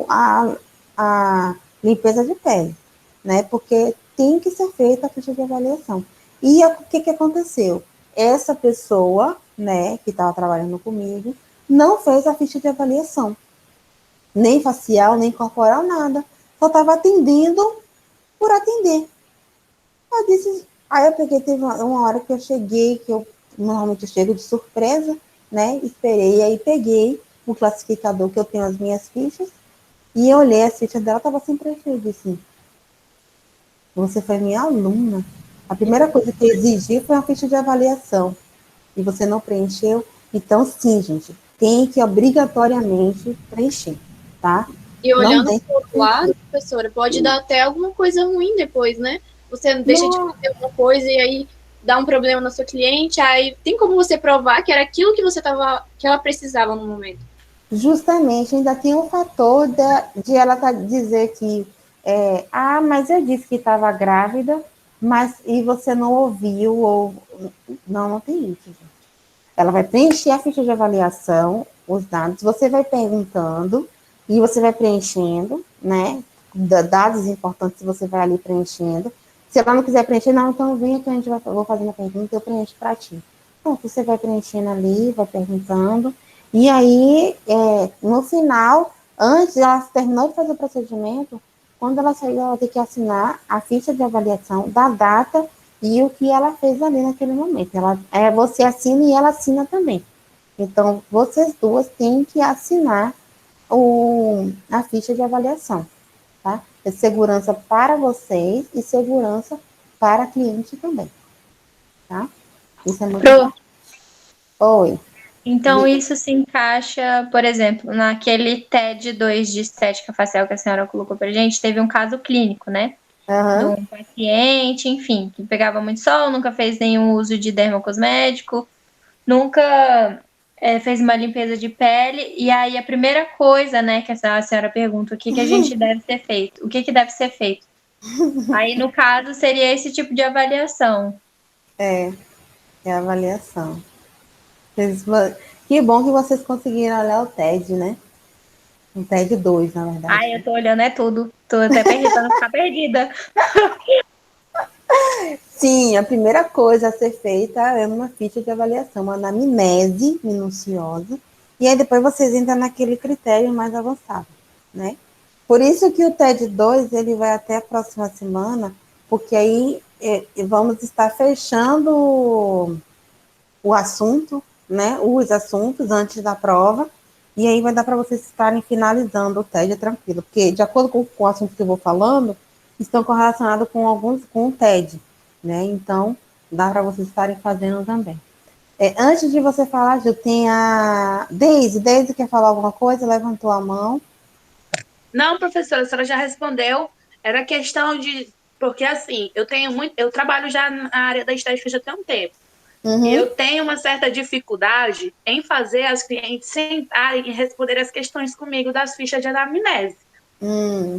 a limpeza de pele, né? Porque tem que ser feita a ficha de avaliação. E o que aconteceu? Essa pessoa, né, que estava trabalhando comigo, não fez a ficha de avaliação, nem facial, nem corporal, nada. Só estava atendendo por atender. Aí eu peguei, teve uma hora que eu cheguei, que eu normalmente eu chego de surpresa, né? Esperei, aí peguei o classificador que eu tenho as minhas fichas, e eu olhei as fichas dela, estava sem preencher. Eu disse, você foi minha aluna. A primeira coisa que eu exigi foi uma ficha de avaliação. E você não preencheu. Então, sim, gente, tem que obrigatoriamente preencher, tá? E Não olhando deixe pro outro lado, professora, pode dar até alguma coisa ruim depois, né? Você deixa de fazer uma coisa e aí dá um problema na sua cliente, aí tem como você provar que era aquilo que que ela precisava no momento. Justamente, ainda tem o fator de ela dizer que, mas eu disse que estava grávida, mas e você não ouviu, ou não tem isso, gente. Ela vai preencher a ficha de avaliação, os dados, você vai perguntando, e você vai preenchendo, né, dados importantes você vai ali preenchendo. Se ela não quiser preencher, não, então vem que vou fazendo a pergunta, eu preencho para ti. Então, você vai preenchendo ali, vai perguntando, e aí, no final, antes, ela terminou de fazer o procedimento, quando ela sair, ela tem que assinar a ficha de avaliação da data e o que ela fez ali naquele momento. Você assina e ela assina também. Então, vocês duas têm que assinar a ficha de avaliação, tá? É segurança para vocês e segurança para a cliente também, tá? Isso é muito importante. Oi. Então, isso se encaixa, por exemplo, naquele TED 2 de estética facial que a senhora colocou pra gente, teve um caso clínico, né? De um paciente, enfim, que pegava muito sol, nunca fez nenhum uso de dermocosmético, nunca fez uma limpeza de pele, e aí a primeira coisa, né, que a senhora pergunta, o que a gente deve ser feito? O que deve ser feito? Aí, no caso, seria esse tipo de avaliação. É a avaliação. Que bom que vocês conseguiram olhar o TED, né? O TED 2, na verdade. Ai, eu tô olhando tudo. Tô até perdida, pra não ficar perdida. Sim, a primeira coisa a ser feita é uma ficha de avaliação, uma anamnese minuciosa, e aí depois vocês entram naquele critério mais avançado, né? Por isso que o TED 2, ele vai até a próxima semana, porque aí vamos estar fechando o assunto, né? Os assuntos antes da prova, e aí vai dar para vocês estarem finalizando o TED tranquilo, porque de acordo com o assunto que eu vou falando, estão correlacionados com o TED, né? Então, dá para vocês estarem fazendo também. Antes de você falar, Ju, tem a Deise. Deise quer falar alguma coisa? Levantou a mão. Não, professora, a senhora já respondeu. Era questão de... Porque, assim, eu trabalho já na área da estética já tem um tempo. Uhum. E eu tenho uma certa dificuldade em fazer as clientes sentarem e responder as questões comigo das fichas de anamnese.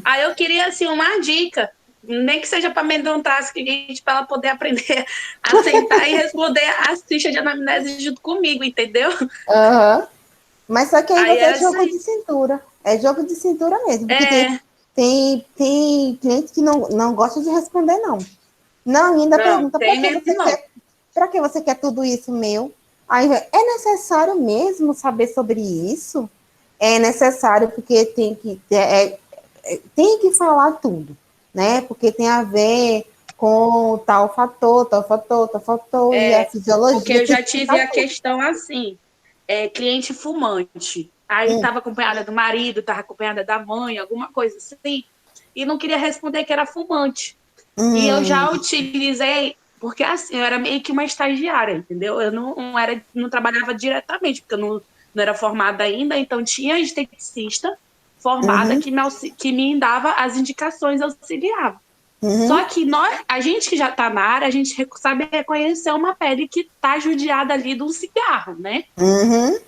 Aí eu queria, assim, uma dica, nem que seja para amedrontar as clientes, para ela poder aprender a sentar e responder as fichas de anamnese junto comigo, entendeu? Uhum. Mas só que aí Aí você é jogo de cintura. É jogo de cintura mesmo. Porque tem cliente que não gosta de responder, não. Não, ainda pergunta, para que você quer tudo isso meu? Aí, é necessário mesmo saber sobre isso? É necessário porque tem que falar tudo, né? Porque tem a ver com tal fator, e a fisiologia. Porque eu já tive a questão assim, cliente fumante. Aí estava acompanhada do marido, estava acompanhada da mãe, alguma coisa assim, e não queria responder que era fumante. E eu já utilizei, porque assim, eu era meio que uma estagiária, entendeu? Eu não trabalhava diretamente, porque eu não era formada ainda, então tinha esteticista formada que me dava as indicações, auxiliava. Só que a gente que já está na área, a gente sabe reconhecer uma pele que está judiada ali de um cigarro, né?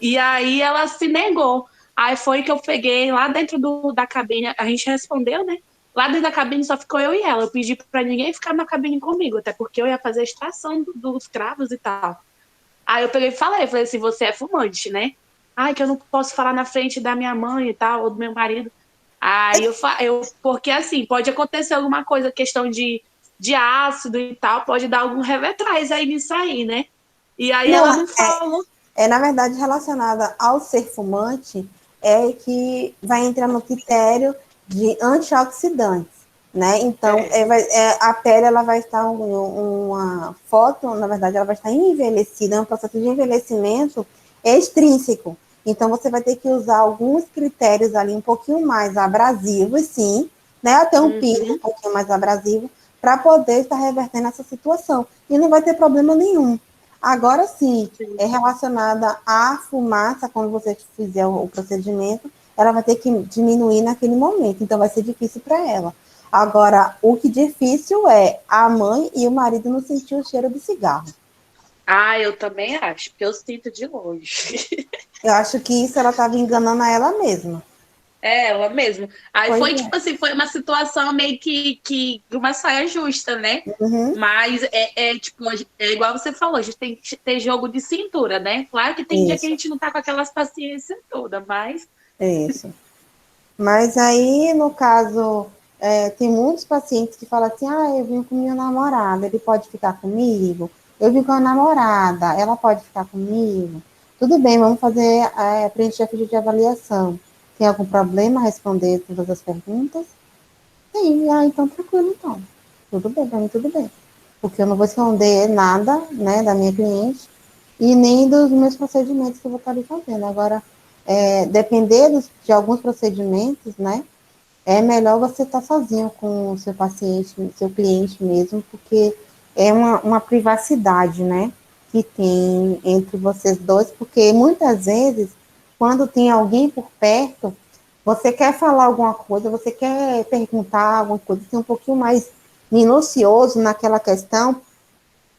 E aí ela se negou. Aí foi que eu peguei lá dentro da cabine, a gente respondeu, né? Lá dentro da cabine só ficou eu e ela. Eu pedi para ninguém ficar na cabine comigo, até porque eu ia fazer a extração dos cravos e tal. Aí eu peguei e falei assim, você é fumante, né? Ai, que eu não posso falar na frente da minha mãe e tal, ou do meu marido. Aí porque assim, pode acontecer alguma coisa, questão de de ácido e tal, pode dar algum revetrás aí nisso aí, né? E aí Não, ela não falou. na verdade, relacionada ao ser fumante, é que vai entrar no critério de antioxidantes, né? Então, a pele, ela vai estar uma foto, na verdade, ela vai estar envelhecida, é um processo de envelhecimento extrínseco. Então, você vai ter que usar alguns critérios ali um pouquinho mais abrasivos, sim, né? Até um peeling um pouquinho mais abrasivo, para poder estar revertendo essa situação. E não vai ter problema nenhum. Agora sim, é relacionada à fumaça, quando você fizer o procedimento, ela vai ter que diminuir naquele momento, então vai ser difícil para ela. Agora, o que difícil é a mãe e o marido não sentir o cheiro do cigarro. Ah, eu também acho, porque eu sinto de longe. Eu acho que isso ela estava enganando a ela mesma. É, ela mesmo. Aí Pois foi é. tipo assim, foi uma situação meio que uma saia justa, né? Uhum. Mas tipo, é igual você falou, a gente tem que ter jogo de cintura, né? Claro que tem dia que a Isso. gente não tá com aquelas paciências todas, mas Isso. Mas aí, no caso, tem muitos pacientes que falam assim, eu vim com minha namorada, ele pode ficar comigo? Eu vim com a namorada, ela pode ficar comigo? Tudo bem, vamos fazer, preencher a ficha de avaliação. Tem algum problema responder todas as perguntas? Sim, então tranquilo, então. Tudo bem, para mim tudo bem. Porque eu não vou esconder nada, né, da minha cliente e nem dos meus procedimentos que eu vou estar ali fazendo. Agora, depender de alguns procedimentos, né, é melhor você estar sozinho com o seu paciente, seu cliente mesmo, porque é uma privacidade, né, que tem entre vocês dois, porque muitas vezes, quando tem alguém por perto, você quer falar alguma coisa, você quer perguntar alguma coisa, ser um pouquinho mais minucioso naquela questão,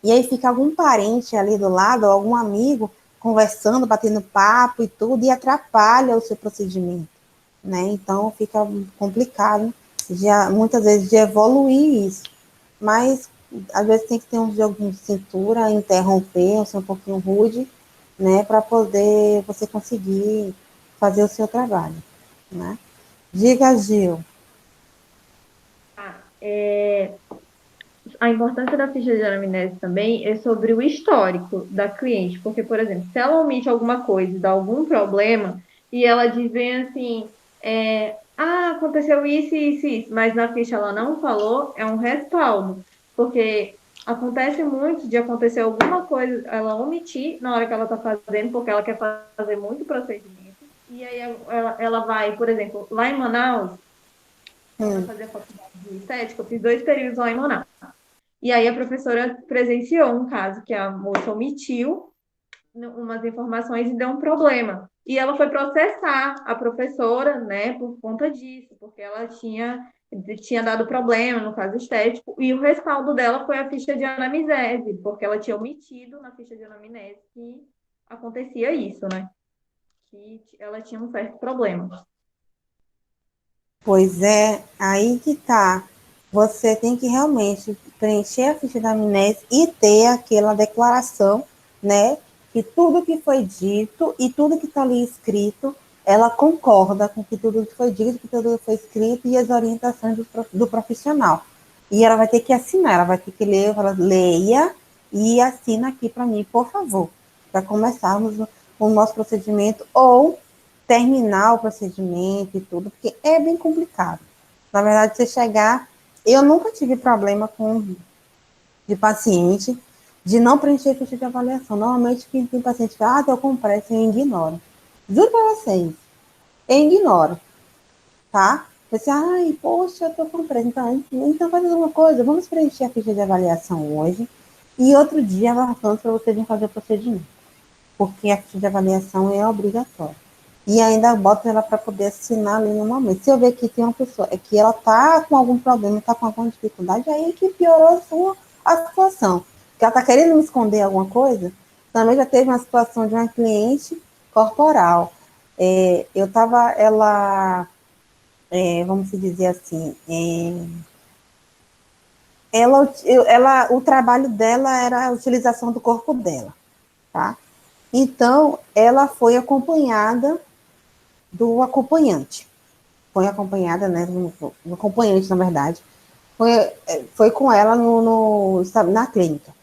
e aí fica algum parente ali do lado, ou algum amigo, conversando, batendo papo e tudo, e atrapalha o seu procedimento, né? Então fica complicado, muitas vezes, de evoluir isso. Mas, às vezes, tem que ter um jogo de cintura, interromper, ser um pouquinho rude, né? Para poder você conseguir fazer o seu trabalho, né? Diga, Gil. A importância da ficha de anamnese também é sobre o histórico da cliente, porque, por exemplo, se ela omite alguma coisa e dá algum problema, e ela diz bem assim, aconteceu isso, isso, isso, mas na ficha ela não falou, é um respaldo, porque acontece muito de acontecer alguma coisa, ela omitir na hora que ela está fazendo, porque ela quer fazer muito procedimento, e aí ela vai, por exemplo, lá em Manaus, eu fazia faculdade de estética, eu fiz 2 períodos lá em Manaus. E aí a professora presenciou um caso que a moça omitiu umas informações e deu um problema. E ela foi processar a professora, né, por conta disso, porque ela tinha dado problema no caso estético, e o respaldo dela foi a ficha de anamnese, porque ela tinha omitido na ficha de anamnese que acontecia isso, né? Que ela tinha um certo problema. Pois é, aí que tá. Você tem que realmente preencher a ficha da amnésia e ter aquela declaração, né? Que tudo que foi dito e tudo que está ali escrito, ela concorda com que tudo que foi dito, que tudo que foi escrito e as orientações do profissional. E ela vai ter que assinar, ela vai ter que ler, ela leia e assina aqui para mim, por favor, para começarmos o nosso procedimento ou terminar o procedimento e tudo, porque é bem complicado. Na verdade, você chegar... Eu nunca tive problema de paciente de não preencher ficha de avaliação. Normalmente, quem tem paciente que fala, estou com pressa, eu ignoro. Juro para vocês, eu ignoro, tá? Você, poxa, eu estou com pressa. Então faz alguma coisa, vamos preencher a ficha de avaliação hoje e outro dia marcamos para você vir fazer o procedimento. Porque a ficha de avaliação é obrigatória. E ainda boto ela para poder assinar ali no momento. Se eu ver que tem uma pessoa, que ela está com algum problema, está com alguma dificuldade, aí é que piorou a situação. Que ela está querendo me esconder alguma coisa. Também já teve uma situação de uma cliente corporal. Eu estava, vamos dizer assim, o trabalho dela era a utilização do corpo dela, tá? Então, ela foi acompanhada do acompanhante. Foi acompanhada, né, do acompanhante, na verdade, foi com ela na clínica.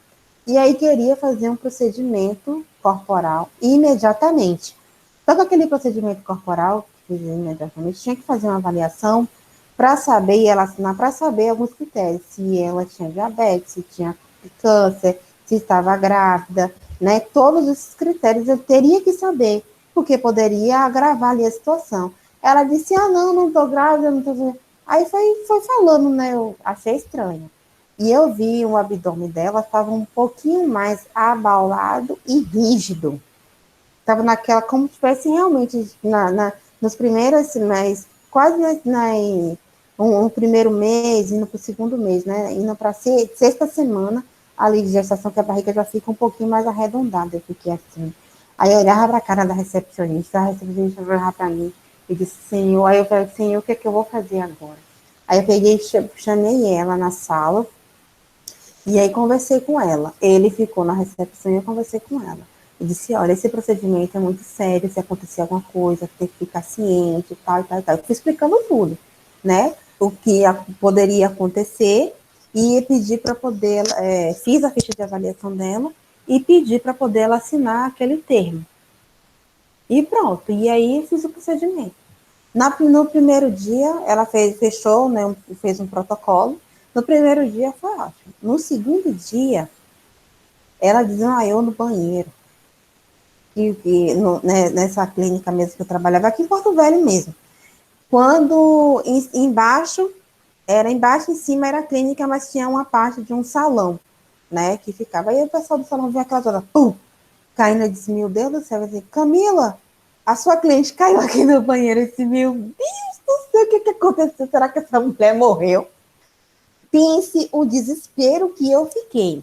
E aí queria fazer um procedimento corporal imediatamente. Só que aquele procedimento corporal, que fiz imediatamente, tinha que fazer uma avaliação para saber, e ela assinar para saber alguns critérios, se ela tinha diabetes, se tinha câncer, se estava grávida, né? Todos esses critérios eu teria que saber, porque poderia agravar ali a situação. Ela disse, não estou grávida, não estou... Aí foi falando, né? Eu achei estranho. E eu vi o abdômen dela, estava um pouquinho mais abaulado e rígido. Estava naquela, como se tivesse realmente nos primeiros meses, quase um primeiro mês, indo para o segundo mês, né? Indo para a sexta semana ali de gestação, que a barriga já fica um pouquinho mais arredondada. Eu fiquei assim. Aí eu olhava para a cara da recepcionista, a recepcionista olhava para mim e disse, Senhor, aí eu falei, Senhor, o que é que eu vou fazer agora? Aí eu peguei e chamei ela na sala, e aí conversei com ela. Ele ficou na recepção e eu conversei com ela. Eu disse, olha, esse procedimento é muito sério, se acontecer alguma coisa, tem que ficar ciente, tal, tal, tal. Eu fui explicando tudo, né? O que poderia acontecer e pedi para poder, fiz a ficha de avaliação dela e pedi para poder ela assinar aquele termo. E pronto, e aí fiz o procedimento. No primeiro dia, ela fechou, né, fez um protocolo. No primeiro dia foi ótimo. No segundo dia, ela desmaiou no banheiro. Nessa clínica mesmo que eu trabalhava, aqui em Porto Velho mesmo. Quando embaixo em cima era a clínica, mas tinha uma parte de um salão, né, que ficava. Aí o pessoal do salão viu aquela toda, pum, caindo. Eu disse, meu Deus do céu, eu disse, Camila, a sua cliente caiu aqui no banheiro. Eu disse, meu Deus do céu, o que aconteceu? Será que essa mulher morreu? Pense o desespero que eu fiquei.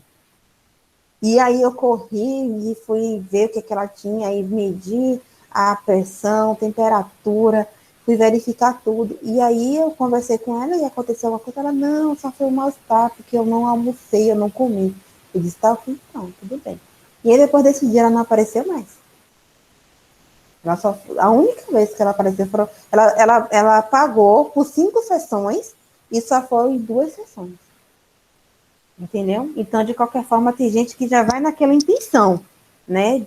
E aí eu corri e fui ver o que ela tinha, aí medi a pressão, temperatura, fui verificar tudo. E aí eu conversei com ela e aconteceu uma coisa. Ela, não, só foi um mal-estar, porque eu não almocei, eu não comi. Eu disse, tá, então, tudo bem. E aí depois desse dia ela não apareceu mais. A única vez que ela apareceu, ela pagou por 5 sessões e só foi em 2 sessões. Entendeu? Então, de qualquer forma, tem gente que já vai naquela intenção, né,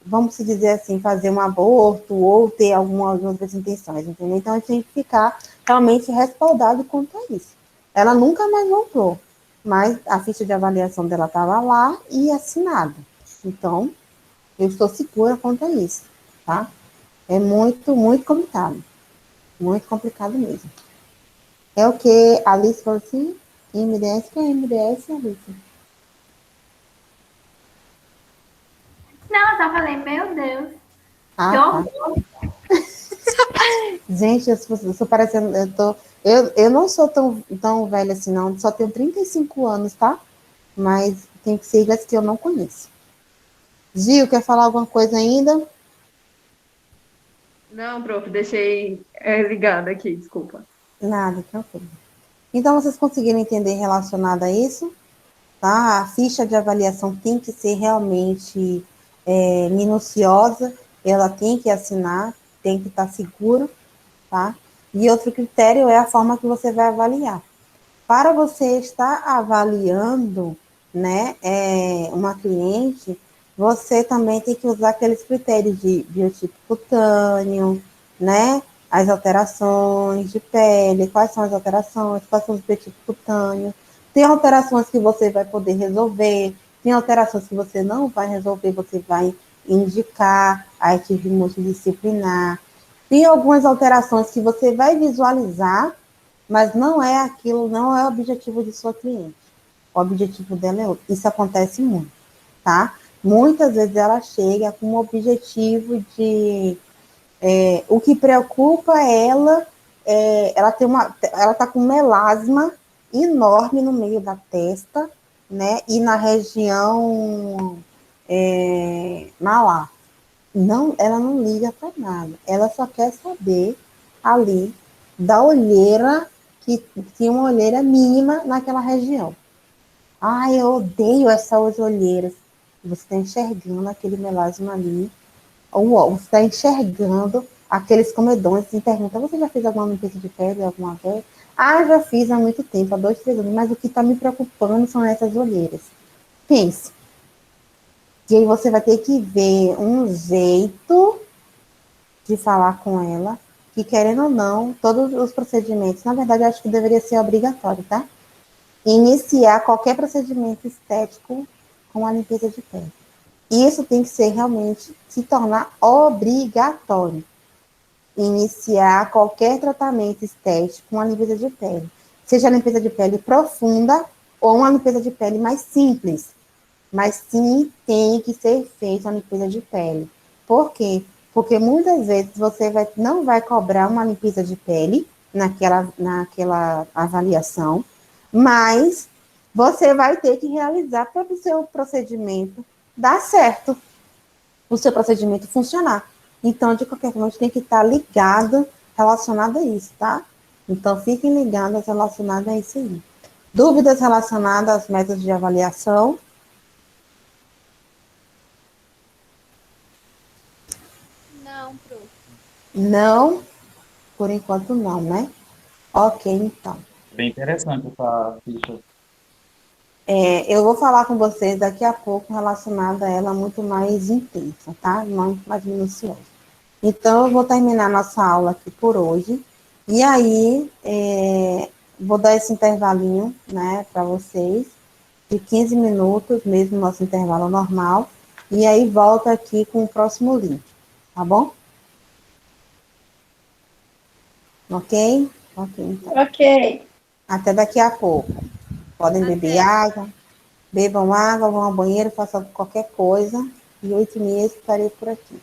vamos dizer assim, fazer um aborto ou ter algumas outras intenções, entendeu? Então, a gente tem que ficar realmente respaldado quanto a isso. Ela nunca mais voltou, mas a ficha de avaliação dela estava lá e assinada. Então, eu estou segura quanto a isso, tá? É muito, muito complicado. Muito complicado mesmo. É o que a Alice falou assim, MDS, que é MDS, Alice? Não, eu só falei, meu Deus. Ah, que tá. horror. Gente, eu sou parecendo, eu não sou tão velha assim, não, só tenho 35 anos, tá? Mas tem siglas que eu não conheço. Gil, quer falar alguma coisa ainda? Não, prof, deixei ligado aqui, desculpa. Nada, tranquilo. Então, vocês conseguiram entender relacionado a isso? Tá? A ficha de avaliação tem que ser realmente minuciosa, ela tem que assinar, tem que estar seguro, tá? E outro critério é a forma que você vai avaliar. Para você estar avaliando, né, uma cliente, você também tem que usar aqueles critérios de biotipo cutâneo, né, as alterações de pele, quais são as alterações, quais são os biotipos cutâneos. Tem alterações que você vai poder resolver, tem alterações que você não vai resolver, você vai indicar a equipe multidisciplinar. Tem algumas alterações que você vai visualizar, mas não é aquilo, não é o objetivo de sua cliente. O objetivo dela é outro. Isso acontece muito, tá? Muitas vezes ela chega com o objetivo de... o que preocupa ela, ela tá com melasma enorme no meio da testa, né? E na região malar. Não, ela não liga para nada. Ela só quer saber ali da olheira, que tinha uma olheira mínima naquela região. Ai, eu odeio essas olheiras. Você está enxergando aquele melasma ali. Você está enxergando aqueles comedões que perguntam, você já fez alguma limpeza de pele alguma vez? Ah, já fiz há muito tempo, há 2, 3 anos, mas o que está me preocupando são essas olheiras. Pense. E aí você vai ter que ver um jeito de falar com ela, que querendo ou não, todos os procedimentos, na verdade, eu acho que deveria ser obrigatório, tá? Iniciar qualquer procedimento estético com a limpeza de pele. Isso tem que ser realmente, se tornar obrigatório. Iniciar qualquer tratamento estético com a limpeza de pele. Seja a limpeza de pele profunda ou uma limpeza de pele mais simples. Mas sim, tem que ser feita a limpeza de pele. Por quê? Porque muitas vezes você não vai cobrar uma limpeza de pele naquela avaliação, mas você vai ter que realizar para o seu procedimento dar certo, o seu procedimento funcionar. Então, de qualquer forma, a gente tem que estar ligado, relacionado a isso, tá? Então, fiquem ligados relacionados a isso aí. Dúvidas relacionadas aos métodos de avaliação? Não, prof. Não? Por enquanto não, né? Ok, então. Bem interessante essa ficha. Eu vou falar com vocês daqui a pouco relacionada a ela muito mais intensa, tá? Muito mais minuciosa. Então, eu vou terminar nossa aula aqui por hoje. E aí, vou dar esse intervalinho, né, para vocês, de 15 minutos, mesmo nosso intervalo normal. E aí, volto aqui com o próximo link, tá bom? Ok? Ok, então. Ok. Até daqui a pouco. Podem beber água, bebam água, vão ao banheiro, façam qualquer coisa. E 8h30 estarei por aqui.